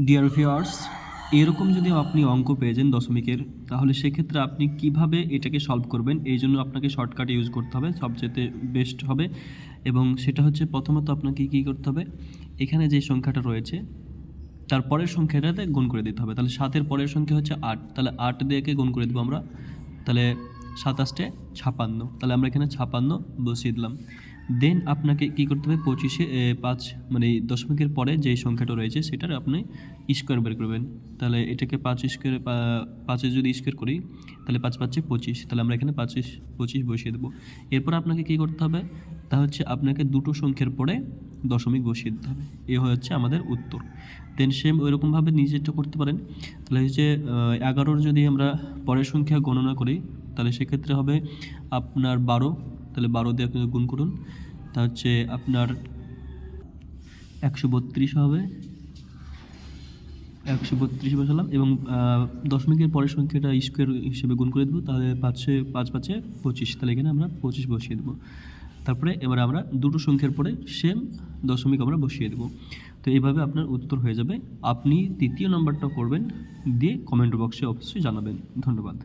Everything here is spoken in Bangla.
ডিয়ার ভিউয়ার্স, এরকম যদি আপনি অঙ্ক পেয়ে যান দশমিকের, তাহলে সেক্ষেত্রে আপনি কিভাবে এটাকে সলভ করবেন, এই জন্য আপনাকে শর্টকাট ইউজ করতে হবে, সবচেয়ে বেস্ট হবে। এবং সেটা হচ্ছে প্রথমত আপনাকে কী করতে হবে, এখানে যে সংখ্যাটা রয়েছে তার পরের সংখ্যাটাতে গুণ করে দিতে হবে। তাহলে 7-এর পরের সংখ্যা হচ্ছে 8, তাহলে 8 দিয়ে গুণ করে দেবো আমরা। তাহলে 7-8 56, তাহলে আমরা এখানে 56 বসিয়ে দিলাম। দেন আপনাকে কী করতে হবে, 25-এ 5 মানে দশমিকের পরে যে সংখ্যাটা রয়েছে সেটার আপনি স্কোয়ার বের করবেন। তাহলে এটাকে 5 স্কোয়ারে 5-এ যদি স্কোয়ার করি তাহলে 5 5 25, তাহলে আমরা এখানে 25 বসিয়ে দেবো। এরপর আপনাকে কী করতে হবে, তা হচ্ছে আপনাকে দুটো সংখ্যার পরে দশমিক বসিয়ে দিতে হবে। এ হচ্ছে আমাদের উত্তর। দেন সেম ওইরকমভাবে নিজেরটা করতে পারেন। তাহলে হচ্ছে 11-র যদি আমরা পরের সংখ্যা গণনা করি তাহলে সেক্ষেত্রে হবে আপনার 12, তাহলে 12 দিয়ে আপনি গুণ করুন, তা হচ্ছে আপনার 132 হবে। 132 বসালাম এবং দশমিকের পরের সংখ্যাটা স্কোয়ার হিসেবে গুণ করে দেবো, তাহলে 5 25, তাহলে এখানে আমরা 25 বসিয়ে দেবো। তারপরে এবার আমরা দুটো সংখ্যার পরে সেম দশমিক আমরা বসিয়ে দেবো। তো এইভাবে আপনার উত্তর হয়ে যাবে। আপনি তৃতীয় নাম্বারটা করবেন, দিয়ে কমেন্ট বক্সে অবশ্যই জানাবেন। ধন্যবাদ।